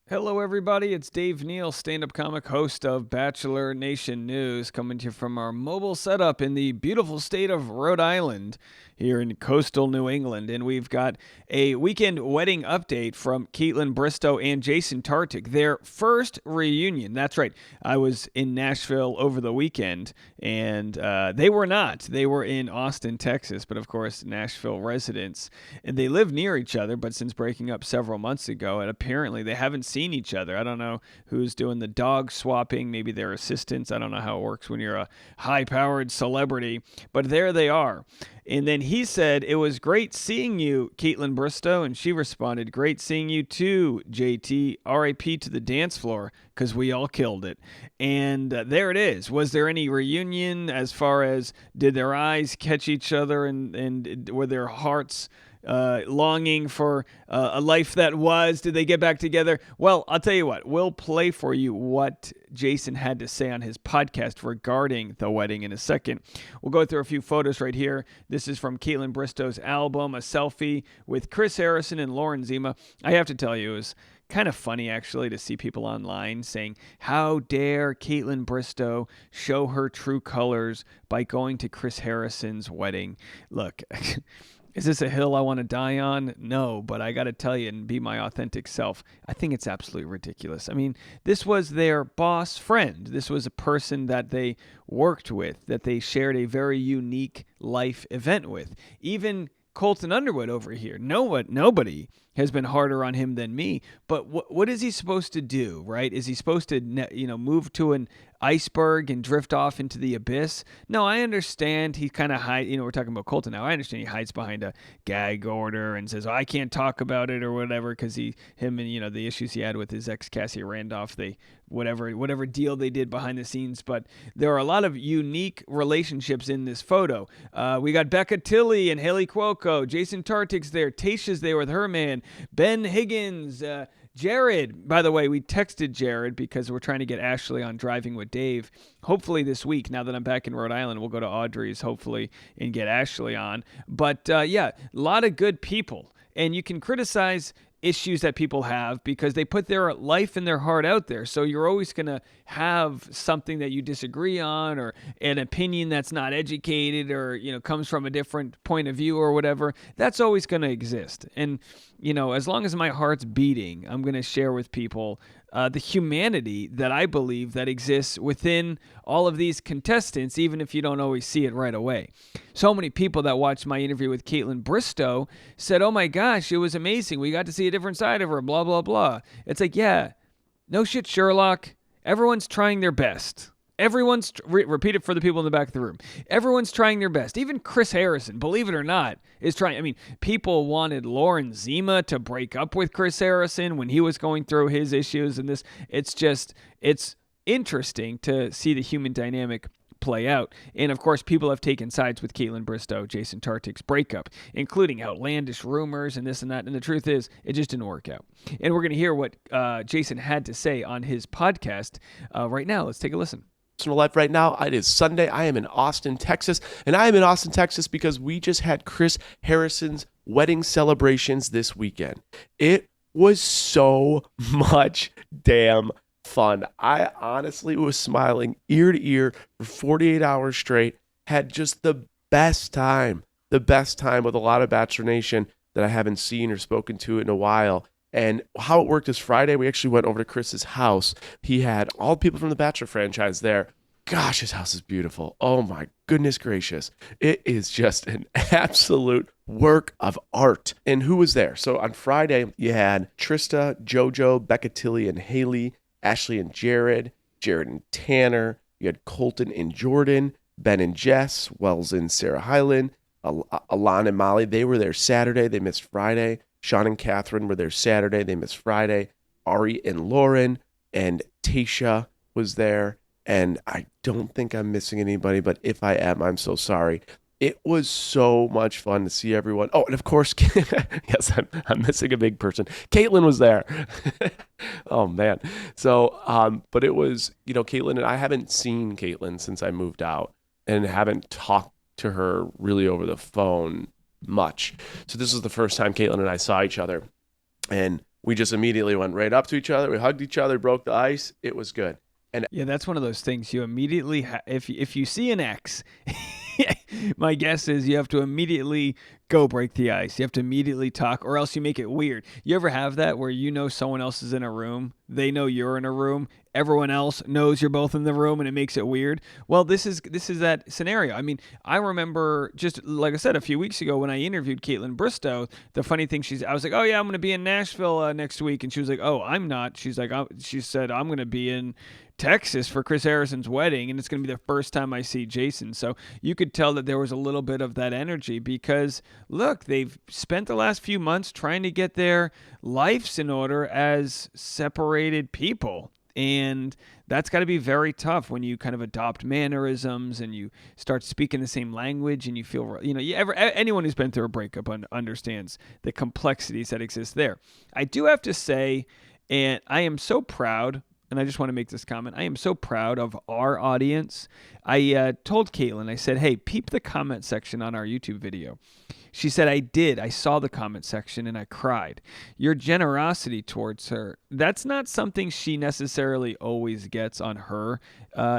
Hello, everybody. It's Dave Neal, stand-up comic, host of Bachelor Nation News, coming to you from our mobile setup in the beautiful state of Rhode Island here in coastal New England. And we've got a weekend wedding update from Kaitlyn Bristowe and Jason Tartick, their first reunion. That's right. I was in Nashville over the weekend, and they were not. They were in Austin, Texas, but of course, Nashville residents. And they live near each other, but since breaking up several months ago, and apparently they haven't seen each other. I don't know who's doing the dog swapping, maybe their assistants. I don't know how it works when you're a high-powered celebrity, but there they are. And then he said, "It was great seeing you, Kaitlyn Bristowe," and she responded, "Great seeing you too, JT. RIP to the dance floor, because we all killed it." And there it is. Was there any reunion as far as did their eyes catch each other and were their hearts longing for a life that was? Did they get back together? Well, I'll tell you what. We'll play for you what Jason had to say on his podcast regarding the wedding in a second. We'll go through a few photos right here. This is from Kaitlyn Bristowe's album, a selfie with Chris Harrison and Lauren Zima. I have to tell you, it was kind of funny, actually, to see people online saying, "How dare Kaitlyn Bristowe show her true colors by going to Chris Harrison's wedding?" Look, is this a hill I want to die on? No, but I got to tell you and be my authentic self, I think it's absolutely ridiculous. I mean, this was their boss friend. This was a person that they worked with, that they shared a very unique life event with. Even Colton Underwood over here, nobody has been harder on him than me. But what is he supposed to do, right? Is he supposed to, move to an iceberg and drift off into the abyss? No, I understand he kind of we're talking about Colton now. I understand he hides behind a gag order and says, "Oh, I can't talk about it," or whatever, because him and, the issues he had with his ex Cassie Randolph, whatever deal they did behind the scenes. But there are a lot of unique relationships in this photo. We got Becca Tilley and Haley Cuoco. Jason Tartick's there. Tayshia's there with her man. Ben Higgins. Jared, by the way, we texted Jared because we're trying to get Ashley on Driving with Dave. Hopefully this week, now that I'm back in Rhode Island, we'll go to Audrey's, hopefully, and get Ashley on. But yeah, a lot of good people. And you can criticize issues that people have because they put their life and their heart out there. So you're always going to have something that you disagree on, or an opinion that's not educated, or, comes from a different point of view or whatever. That's always going to exist. And, as long as my heart's beating, I'm going to share with people the humanity that I believe that exists within all of these contestants, even if you don't always see it right away. So many people that watched my interview with Kaitlyn Bristowe said, "Oh my gosh, it was amazing. We got to see a different side of her, blah, blah, blah." It's like, yeah, no shit, Sherlock. Everyone's trying their best. Repeat it for the people in the back of the room. Everyone's trying their best. Even Chris Harrison, believe it or not, is trying. I mean, people wanted Lauren Zima to break up with Chris Harrison when he was going through his issues and this. It's interesting to see the human dynamic play out. And of course, people have taken sides with Kaitlyn Bristowe, Jason Tartick's breakup, including outlandish rumors and this and that. And the truth is, it just didn't work out. And we're going to hear what Jason had to say on his podcast right now. Let's take a listen. Personal life right now. It is Sunday. I am in Austin, Texas, and I am in Austin, Texas because we just had Chris Harrison's wedding celebrations this weekend. It was so much damn fun. I honestly was smiling ear to ear for 48 hours straight. Had just the best time with a lot of Bachelor Nation that I haven't seen or spoken to in a while. And how it worked is Friday, we actually went over to Chris's house. He had all the people from the Bachelor franchise there. Gosh, his house is beautiful. Oh my goodness gracious. It is just an absolute work of art. And who was there? So on Friday, you had Trista, JoJo, Becca Tilley and Haley, Ashley and Jared and Tanner. You had Colton and Jordan, Ben and Jess, Wells and Sarah Hyland, Alon and Molly. They were there Saturday. They missed Friday. Sean and Catherine were there Saturday. They missed Friday. Ari and Lauren and Tayshia was there. And I don't think I'm missing anybody, but if I am, I'm so sorry. It was so much fun to see everyone. Oh, and of course, yes, I'm missing a big person. Kaitlyn was there. Oh, man. So, but it was, Kaitlyn, and I haven't seen Kaitlyn since I moved out and haven't talked to her really over the phone much. So this was the first time Kaitlyn and I saw each other. And We just immediately went right up to each other. We hugged each other, broke the ice. It was good. And Yeah, that's one of those things you immediately if you see an ex, my guess is you have to immediately go break the ice. You have to immediately talk, or else you make it weird. You ever have that where you know someone else is in a room, they know you're in a room, everyone else knows you're both in the room, and it makes it weird? Well, this is that scenario. I mean, I remember just like I said a few weeks ago when I interviewed Kaitlyn Bristowe. The funny thing, I was like, oh yeah, I'm going to be in Nashville next week, and she was like, oh, I'm not. She said I'm going to be in Texas for Chris Harrison's wedding, and it's going to be the first time I see Jason. So you could tell that there was a little bit of that energy because, look, they've spent the last few months trying to get their lives in order as separated people. And that's got to be very tough when you kind of adopt mannerisms and you start speaking the same language and you feel, anyone who's been through a breakup understands the complexities that exist there. I do have to say, and I am so proud, and I just want to make this comment. I am so proud of our audience. I told Kaitlyn, I said, hey, peep the comment section on our YouTube video. She said, I did. I saw the comment section and I cried. Your generosity towards her, that's not something she necessarily always gets on her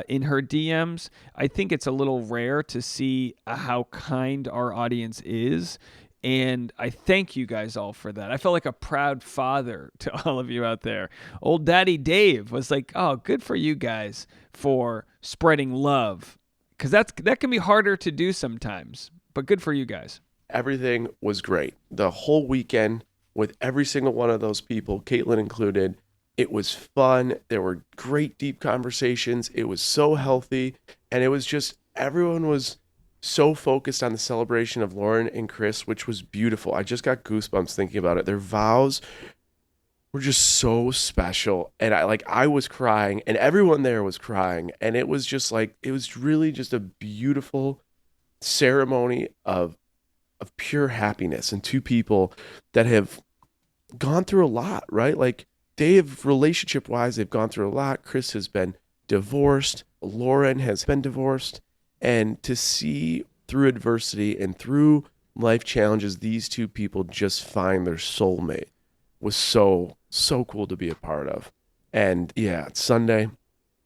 in her DMs. I think it's a little rare to see how kind our audience is. And I thank you guys all for that. I felt like a proud father to all of you out there. Old Daddy Dave was like, oh, good for you guys for spreading love. Because that can be harder to do sometimes. But good for you guys. everything was great. The whole weekend with every single one of those people, Kaitlyn included, it was fun. There were great deep conversations. It was so healthy. And it was just, everyone was so focused on the celebration of Lauren and Chris, which was beautiful. I just got goosebumps thinking about it. Their vows were just so special. And I was crying and everyone there was crying. And it was just like, it was really just a beautiful ceremony of pure happiness and two people that have gone through a lot, right? Like they have relationship wise, they've gone through a lot. Chris has been divorced. Lauren has been divorced. And to see through adversity and through life challenges, these two people just find their soulmate was so cool to be a part of. And yeah, it's Sunday.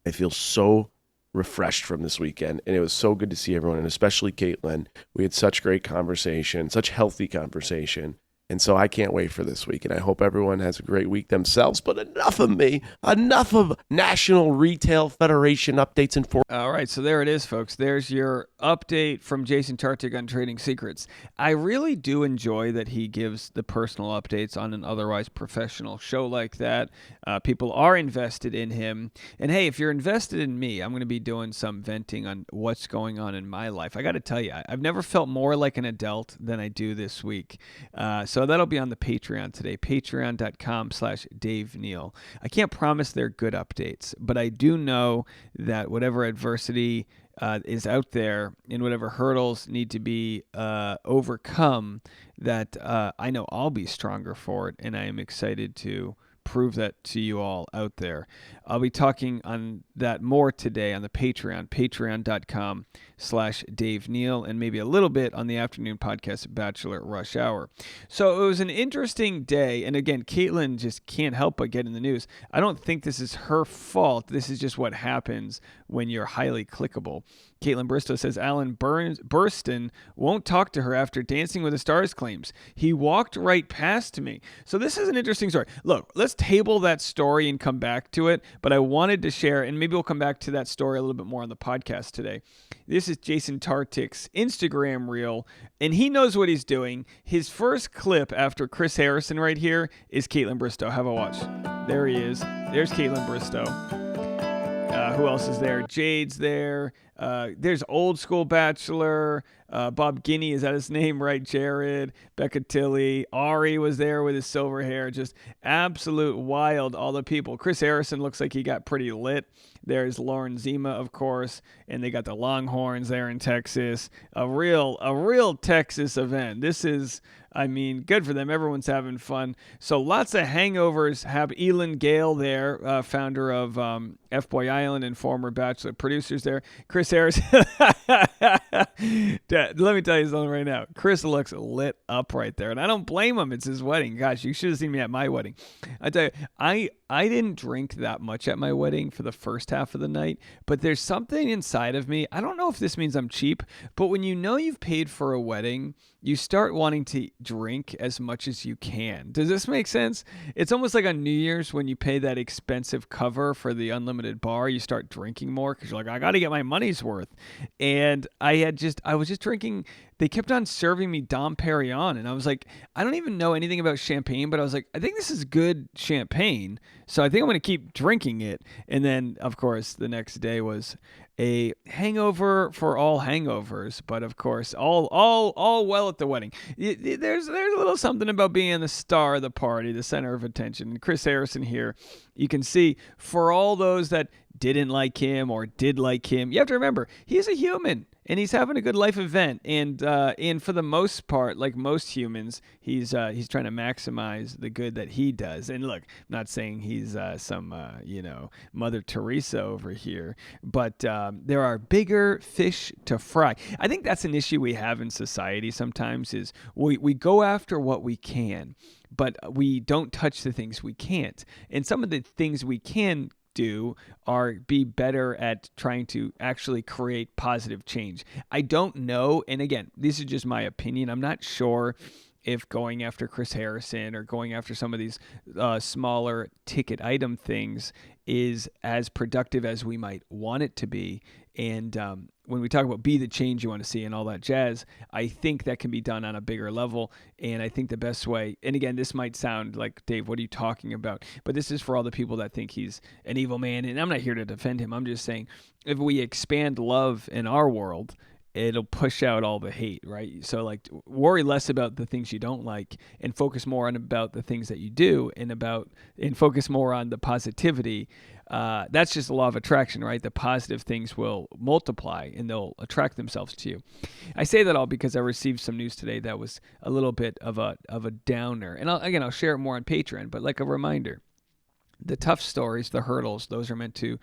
I feel so refreshed from this weekend, and it was so good to see everyone, and especially Kaitlyn. We had such great conversation, such healthy conversation. And so I can't wait for this week, and I hope everyone has a great week themselves. But enough of me, enough of National Retail Federation updates and All right, so there it is, folks. There's your update from Jason Tartick on Trading Secrets. I really do enjoy that he gives the personal updates on an otherwise professional show like that. People are invested in him. And hey, if you're invested in me, I'm going to be doing some venting on what's going on in my life. I got to tell you, I've never felt more like an adult than I do this week. So that'll be on the Patreon today, patreon.com/Dave Neal. I can't promise they're good updates, but I do know that whatever adversity is out there and whatever hurdles need to be overcome, that I know I'll be stronger for it, and I am excited to prove that to you all out there. I'll be talking on that more today on the Patreon, patreon.com/Dave Neal, and maybe a little bit on the afternoon podcast, Bachelor Rush Hour. So it was an interesting day. And again, Kaitlyn just can't help but get in the news. I don't think this is her fault. This is just what happens when you're highly clickable. Kaitlyn Bristowe says Alan Burston won't talk to her after Dancing with the Stars claims. He walked right past me. So this is an interesting story. Look, let's table that story and come back to it. But I wanted to share, and maybe we'll come back to that story a little bit more on the podcast today. This is Jason Tartick's Instagram reel, and he knows what he's doing. His first clip after Chris Harrison right here is Kaitlyn Bristowe. Have a watch. There he is. There's Kaitlyn Bristowe. Who else is there? Jade's there. There's Old School Bachelor. Bob Guinea, is that his name, right? Jared, Becca Tilley. Ari was there with his silver hair. Just absolute wild, all the people. Chris Harrison looks like he got pretty lit. There's Lauren Zima, of course, and they got the Longhorns there in Texas. A real Texas event. This is, I mean, good for them. Everyone's having fun. So lots of hangovers. Have Elin Gale there, founder of F-Boy Island and former Bachelor producers there. Chris Chris Harris. Let me tell you something right now. Chris looks lit up right there, and I don't blame him. It's his wedding. Gosh, you should have seen me at my wedding. I tell you, I didn't drink that much at my wedding for the first half of the night, but there's something inside of me. I don't know if this means I'm cheap, but when you know you've paid for a wedding, you start wanting to drink as much as you can. Does this make sense? It's almost like on New Year's when you pay that expensive cover for the unlimited bar, you start drinking more because you're like, I got to get my money's worth. And I was just drinking. They kept on serving me Dom Perignon, and I was like, I don't even know anything about champagne, but I was like, I think this is good champagne, so I think I'm going to keep drinking it. And then, of course, the next day was a hangover for all hangovers, but of course, all well at the wedding. There's a little something about being the star of the party, the center of attention. And Chris Harrison here, you can see for all those that didn't like him or did like him, you have to remember he's a human. And he's having a good life event, and for the most part, like most humans, he's trying to maximize the good that he does. And look, I'm not saying he's some Mother Teresa over here, but there are bigger fish to fry. I think that's an issue we have in society sometimes is we go after what we can, but we don't touch the things we can't. And some of the things we can do are be better at trying to actually create positive change. I don't know, and again, this is just my opinion. I'm not sure if going after Chris Harrison or going after some of these smaller ticket item things is as productive as we might want it to be. And when we talk about be the change you want to see and all that jazz, I think that can be done on a bigger level. And I think the best way, and again, this might sound like, Dave, what are you talking about? But this is for all the people that think he's an evil man. And I'm not here to defend him. I'm just saying if we expand love in our world, it'll push out all the hate, right? So like worry less about the things you don't like and focus more on about the things that you do and focus more on the positivity. That's just the law of attraction, right? The positive things will multiply and they'll attract themselves to you. I say that all because I received some news today that was a little bit of a downer. And I'll share it more on Patreon, but like a reminder, the tough stories, the hurdles, those are meant to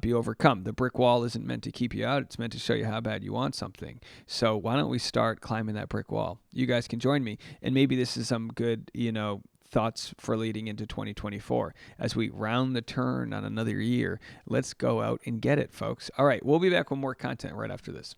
be overcome. The brick wall isn't meant to keep you out. It's meant to show you how bad you want something. So why don't we start climbing that brick wall? You guys can join me. And maybe this is some good, thoughts for leading into 2024. As we round the turn on another year, let's go out and get it, folks. All right, we'll be back with more content right after this.